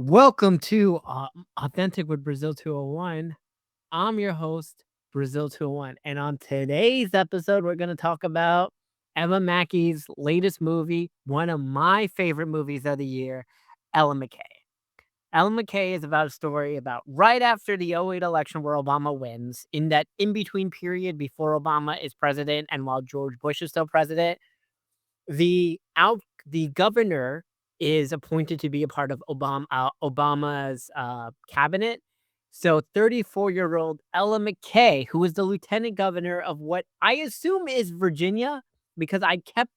Welcome to Authentic with Brazil 201. I'm your host, Brazil 201. And on today's episode, we're going to talk about Ella Mackey's latest movie, one of my favorite movies of the year, Ella McCay. Ella McCay is about a story about right after the '08 election where Obama wins, in that in between period before Obama is president and while George Bush is still president. The governor is appointed to be a part of Obama's, cabinet. So 34-year-old Ella McCay, who is the lieutenant governor of what I assume is Virginia, because I have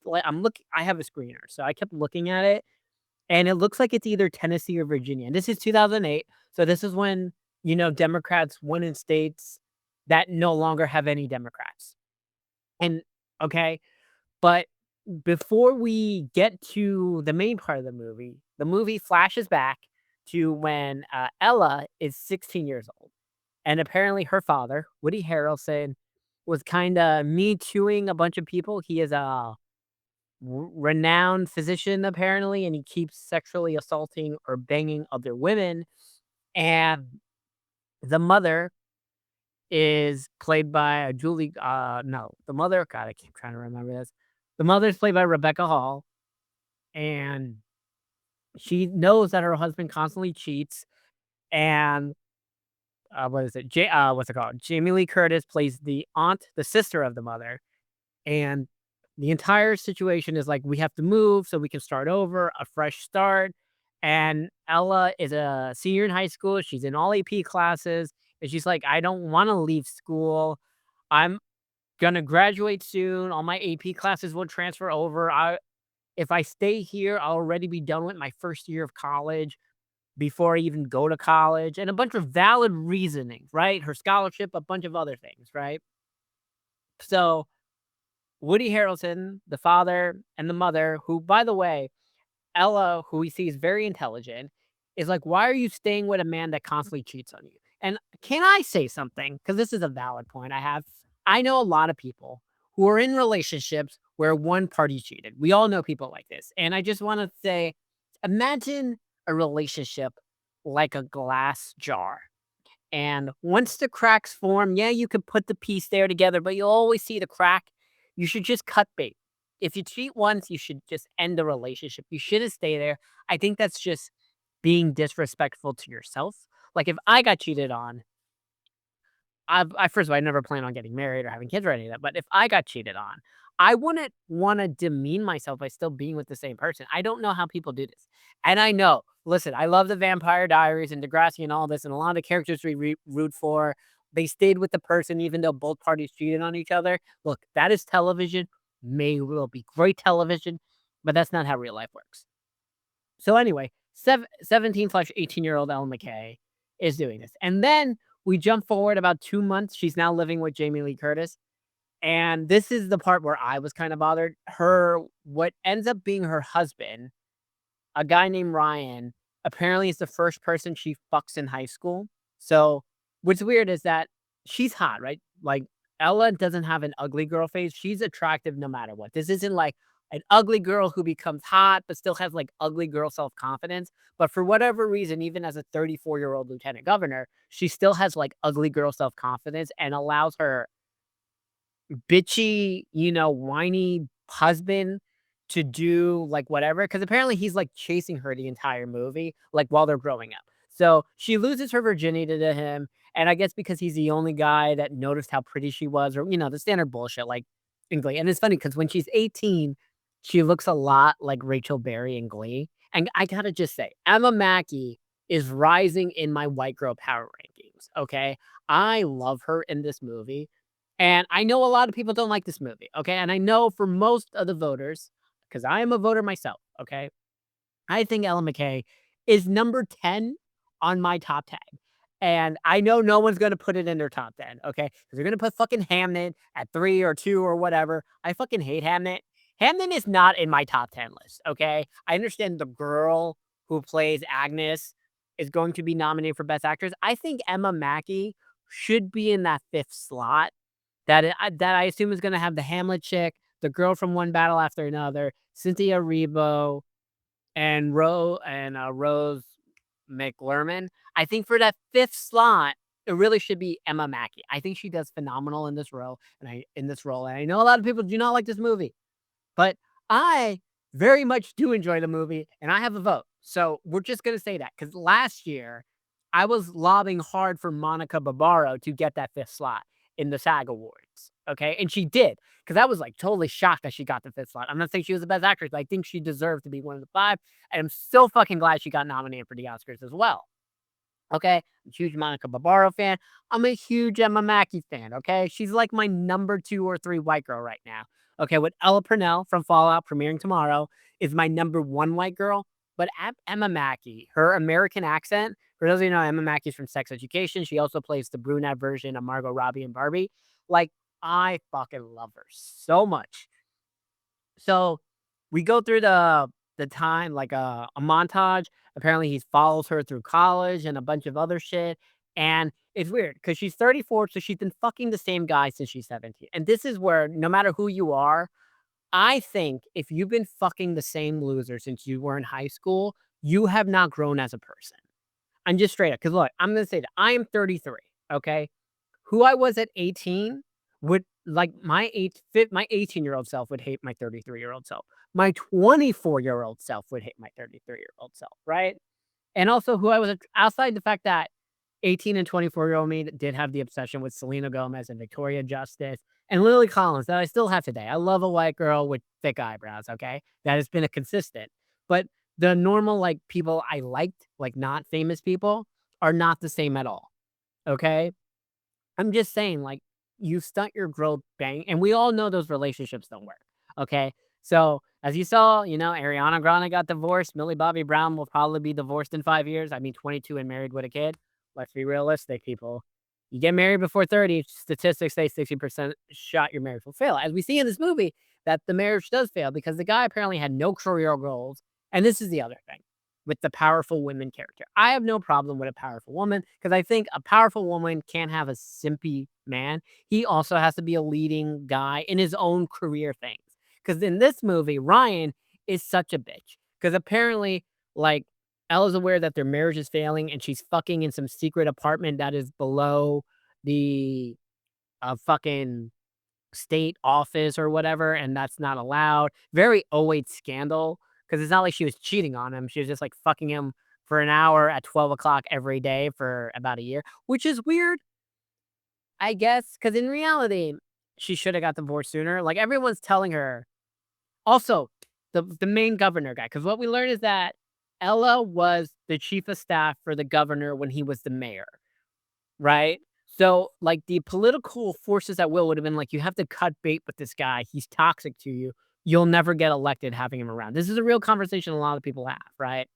a screener, so I kept looking at it, and it looks like it's either Tennessee or Virginia, and this is 2008, so this is when, Democrats won in states that no longer have any Democrats. And okay, but before we get to the main part of the movie flashes back to when, Ella is 16 years old, and apparently her father, Woody Harrelson, was kinda me tooing a bunch of people. He is a renowned physician apparently, and he keeps sexually assaulting or banging other women, and the mother is played by, no, the mother God, I keep trying to remember this. The mother is played by Rebecca Hall, and she knows that her husband constantly cheats, and, what is it? What's it called? Jamie Lee Curtis plays the aunt, the sister of the mother, and the entire situation is like, we have to move so we can start over, a fresh start, and Ella is a senior in high school, she's in all AP classes, and she's like, "I don't wanna leave school. I'm gonna graduate soon, all my AP classes will transfer over. If I stay here, I'll already be done with my first year of college before I even go to college," and a bunch of valid reasoning, right? Her scholarship, a bunch of other things, right? So, Woody Harrelson, the father and the mother, who, by the way, Ella, who we see is very intelligent, is like, "Why are you staying with a man that constantly cheats on you?" And can I say something? Because this is a valid point I have. I know a lot of people who are in relationships where one party cheated. We all know people like this. And I just want to say, imagine a relationship like a glass jar. And once the cracks form, yeah, you could put the piece there together, but you'll always see the crack. You should just cut bait. If you cheat once, you should just end the relationship. You shouldn't stay there. I think that's just being disrespectful to yourself. Like if I got cheated on, I first of all, I never plan on getting married or having kids or any of that. But if I got cheated on, I wouldn't want to demean myself by still being with the same person. I don't know how people do this. And I know, listen, I love the Vampire Diaries and Degrassi and all this, and a lot of the characters we root for, they stayed with the person even though both parties cheated on each other. Look, that is television, may will be great television, but that's not how real life works. So anyway, 17/18-year-old Ellen McKay is doing this. And then we jump forward about 2 months. She's now living with Jamie Lee Curtis. And this is the part where I was kind of bothered. What ends up being her husband, a guy named Ryan, apparently is the first person she fucks in high school. So what's weird is that she's hot, right? Like Ella doesn't have an ugly girl face. She's attractive no matter what. This isn't like an ugly girl who becomes hot but still has like ugly girl self-confidence. But for whatever reason, even as a 34-year-old lieutenant governor, she still has like ugly girl self-confidence and allows her bitchy, whiny husband to do, like, whatever. Because apparently he's, like, chasing her the entire movie, like, while they're growing up. So, she loses her virginity to him, and I guess because he's the only guy that noticed how pretty she was or, the standard bullshit, like, in Glee. And it's funny because when she's 18, she looks a lot like Rachel Berry in Glee. And I gotta just say, Emma Mackey is rising in my white girl power rankings, okay? I love her in this movie. And I know a lot of people don't like this movie, okay? And I know for most of the voters, because I am a voter myself, okay? I think Ella McCay is number 10 on my top 10. And I know no one's gonna put it in their top 10, okay? Because they're gonna put fucking Hamnet at 3 or 2 or whatever. I fucking hate Hamnet. Hamnet is not in my top 10 list, okay? I understand the girl who plays Agnes is going to be nominated for Best Actress. I think Emma Mackey should be in that 5th slot that I assume is gonna have the Hamlet chick, the girl from One Battle After Another, Cynthia Erivo, and Rose McLerman. I think for that 5th slot, it really should be Emma Mackey. I think she does phenomenal in this role, and I know a lot of people do not like this movie, but I very much do enjoy the movie, and I have a vote. So we're just gonna say that because last year I was lobbying hard for Monica Barbaro to get that 5th slot in the SAG Awards. Okay, and she did because I was like totally shocked that she got the 5th slot. I'm not saying she was the best actress, but I think she deserved to be one of the 5. And I'm so fucking glad she got nominated for the Oscars as well. Okay, I'm a huge Monica Barbaro fan. I'm a huge Emma Mackey fan, okay? She's like my number 2 or 3 white girl right now. Okay, with Ella Purnell from Fallout premiering tomorrow is my number 1 white girl, but Emma Mackey, her American accent, for those of you who know, Emma Mackey's from Sex Education. She also plays the brunette version of Margot Robbie and Barbie. Like, I fucking love her so much. So, we go through the time, like, a montage. Apparently, he follows her through college and a bunch of other shit, and it's weird because she's 34, so she's been fucking the same guy since she's 17, and this is where no matter who you are, I think if you've been fucking the same loser since you were in high school, you have not grown as a person. I'm just straight up because look, I'm gonna say that I am 33, okay? Who I was at 18 would like my 18-year-old self would hate my 33-year-old self. My 24-year-old self would hate my 33-year-old self, right? And also who I was outside the fact that 18 and 24-year-old me did have the obsession with Selena Gomez and Victoria Justice and Lily Collins that I still have today. I love a white girl with thick eyebrows, okay? That has been a consistent. But the normal like people I liked, like not famous people, are not the same at all. Okay? I'm just saying, like, you stunt your growth bang and we all know those relationships don't work, okay? So, as you saw, Ariana Grande got divorced, Millie Bobby Brown will probably be divorced in 5 years, I mean, 22 and married with a kid. Let's be realistic, people. You get married before 30, statistics say 60% shot your marriage will fail. As we see in this movie, that the marriage does fail because the guy apparently had no career goals, and this is the other thing with the powerful women character. I have no problem with a powerful woman because I think a powerful woman can't have a simpy man. He also has to be a leading guy in his own career things. Because in this movie, Ryan is such a bitch. Because apparently, like, Ella's aware that their marriage is failing and she's fucking in some secret apartment that is below the fucking state office or whatever, and that's not allowed. Very '08 scandal, because it's not like she was cheating on him. She was just, like, fucking him for an hour at 12 o'clock every day for about a year, which is weird, I guess, because in reality, she shoulda got divorced sooner. Like, everyone's telling her also, the main governor guy, because what we learned is that Ella was the chief of staff for the governor when he was the mayor. Right? So, like, the political forces at will would have been like, "You have to cut bait with this guy. He's toxic to you. You'll never get elected having him around." This is a real conversation a lot of people have, right?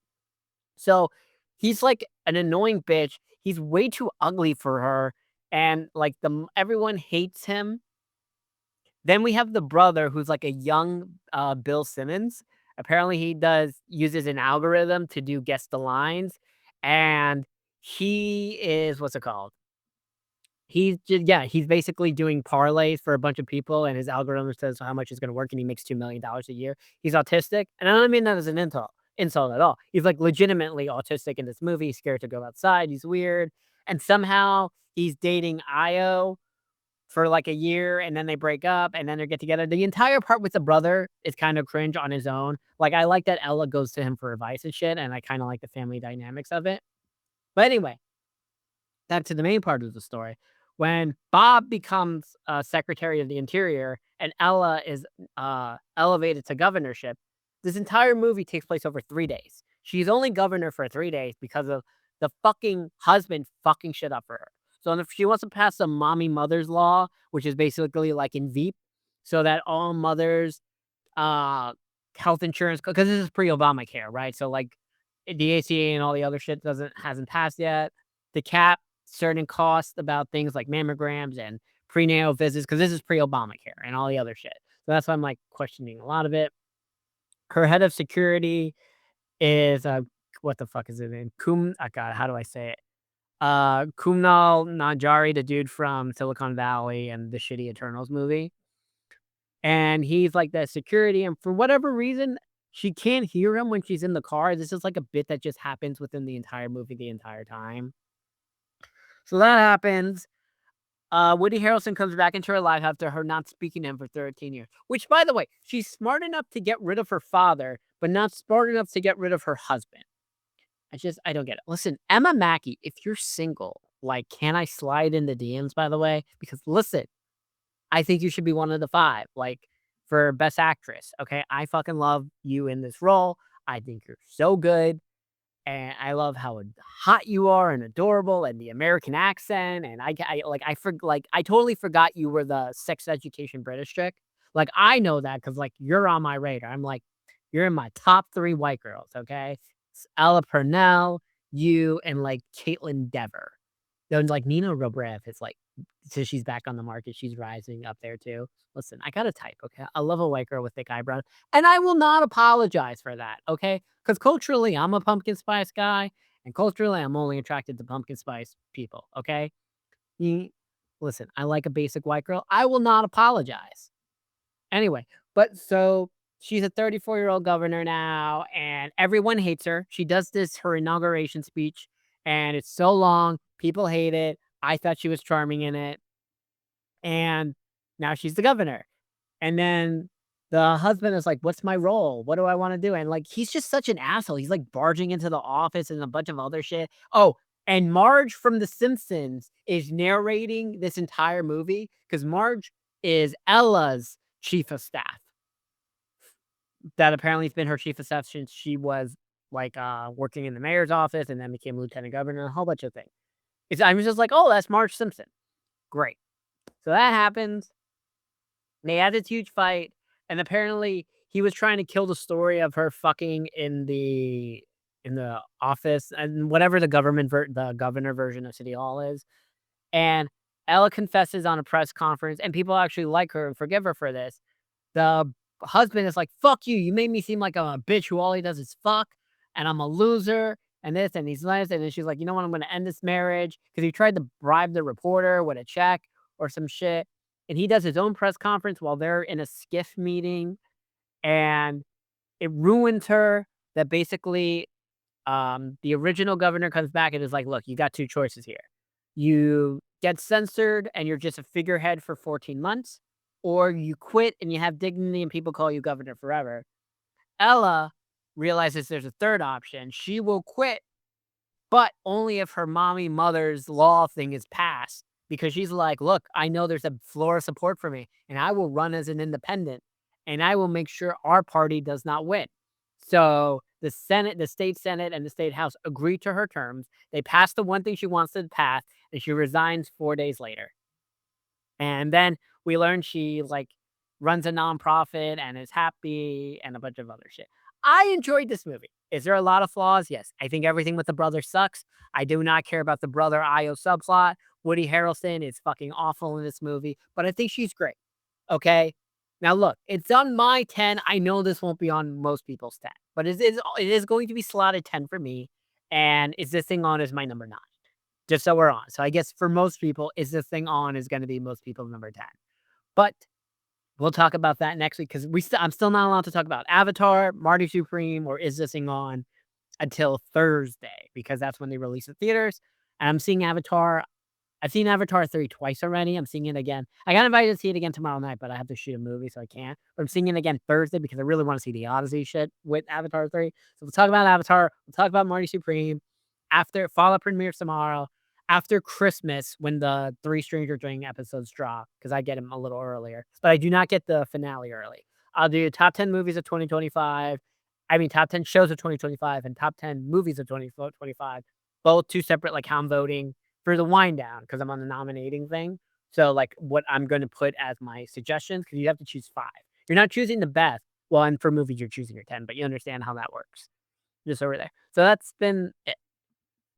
So, he's like an annoying bitch. He's way too ugly for her, and, like, everyone hates him. Then we have the brother who's like a young, Bill Simmons. Apparently, he uses an algorithm to do guess the lines, and he is what's it called? He's basically doing parlays for a bunch of people, and his algorithm says how much is gonna work, and he makes $2 million a year. He's autistic, and I don't mean that as an insult at all. He's, like, legitimately autistic in this movie, he's scared to go outside, he's weird, and somehow he's dating Io for, like, a year, and then they break up, and then they get together. The entire part with the brother is kind of cringe on his own. Like, I like that Ella goes to him for advice and shit, and I kinda like the family dynamics of it. But anyway, back to the main part of the story. When Bob becomes Secretary of the Interior and Ella is elevated to governorship, this entire movie takes place over 3 days. She's only governor for 3 days because of the fucking husband fucking shit up for her. So if she wants to pass a mommy mother's law, which is basically like in Veep, so that all mothers uh, health insurance because this is pre-Obamacare, right? So, like, the ACA and all the other shit hasn't passed yet. To cap certain costs about things like mammograms and prenatal visits because this is pre-Obamacare and all the other shit. So that's why I'm, like, questioning a lot of it. Her head of security is, what the fuck is his name? God, how do I say it? Kumail Nanjiani, the dude from Silicon Valley and the shitty Eternals movie. And he's like the security, and for whatever reason, she can't hear him when she's in the car. This is like a bit that just happens within the entire movie the entire time. So that happens. Woody Harrelson comes back into her life after her not speaking to him for 13 years. Which, by the way, she's smart enough to get rid of her father, but not smart enough to get rid of her husband. I don't get it. Listen, Emma Mackey, if you're single, like, can I slide in the DMs, by the way? Because listen, I think you should be one of the 5, like, for Best Actress, okay? I fucking love you in this role. I think you're so good, and I love how hot you are and adorable and the American accent, and I totally forgot you were the Sex Education British chick. Like, I know that because like, you're on my radar. I'm like, you're in my top 3 white girls, okay? It's Ella Purnell, you, and, like, Caitlin Dever. Then, like, Nina Dobrev is, like, since she's back on the market, she's rising up there too. Listen, I got a type, okay? I love a white girl with thick eyebrows, and I will not apologize for that, okay? Because culturally, I'm a pumpkin spice guy, and culturally, I'm only attracted to pumpkin spice people, okay? Ye Listen, I like a basic white girl. I will not apologize. Anyway, but so she's a 34-year-old governor now, and everyone hates her. She does her inauguration speech, and it's so long. People hate it. I thought she was charming in it, and now she's the governor. And then the husband is like, "What's my role? What do I wanna do?" And, like, he's just such an asshole. He's, like, barging into the office and a bunch of other shit. Oh, and Marge from The Simpsons is narrating this entire movie because Marge is Ella's chief of staff. That apparently has been her chief of staff since she was, like, working in the mayor's office and then became lieutenant governor, a whole bunch of things. I was just like, "Oh, that's Marge Simpson. Great." So that happens. They had this huge fight, and apparently he was trying to kill the story of her fucking in the office and whatever the governor version of City Hall is. And Ella confesses on a press conference, and people actually like her and forgive her for this. The husband is like, "Fuck you. You made me seem like I'm a bitch who all he does is fuck, and I'm a loser, and this, and he's nice." And then she's like, "You know what? I'm gonna end this marriage," because he tried to bribe the reporter with a check or some shit. And he does his own press conference while they're in a skiff meeting, and it ruins her that basically, the original governor comes back and is like, "Look, you got 2 choices here. You get censored and you're just a figurehead for 14 months, or you quit and you have dignity and people call you governor forever." Ella realizes there's a 3rd option. She will quit, but only if her mother's law thing is passed, because she's like, "Look, I know there's a floor of support for me, and I will run as an independent, and I will make sure our party does not win." So, the state Senate, and the state House agree to her terms. They pass the one thing she wants to pass, and she resigns 4 days later. And then we learn she, like, runs a nonprofit and is happy and a bunch of other shit. I enjoyed this movie. Is there a lot of flaws? Yes. I think everything with the brother sucks. I do not care about the brother Io subplot. Woody Harrelson is fucking awful in this movie, but I think she's great. Okay? Now look, it's on my 10. I know this won't be on most people's 10, but it is going to be slotted 10 for me. And is this thing on as my number 9? Just so we're on. So I guess for most people, is this thing on is gonna be most people number 10. But we'll talk about that next week because I'm still not allowed to talk about Avatar, Marty Supreme, or Is This Thing On until Thursday because that's when they release the theaters. And I'm seeing Avatar. I've seen Avatar 3 twice already. I'm seeing it again. I got invited to see it again tomorrow night, but I have to shoot a movie, so I can't. But I'm seeing it again Thursday because I really want to see the Odyssey shit with Avatar 3. So we'll talk about Avatar. We'll talk about Marty Supreme after Fallout premieres tomorrow. After Christmas, when the 3 Stranger Things episodes drop, because I get them a little earlier, but I do not get the finale early. I'll do top 10 movies of 2025. I mean, top 10 shows of 2025 and top 10 movies of 2025. Both 2 separate, like, how I'm voting for the wind down because I'm on the nominating thing. So, like, what I'm gonna put as my suggestions, because you have to choose 5. You're not choosing the best. Well, and for movies, you're choosing your 10, but you understand how that works. Just over there. So that's been it.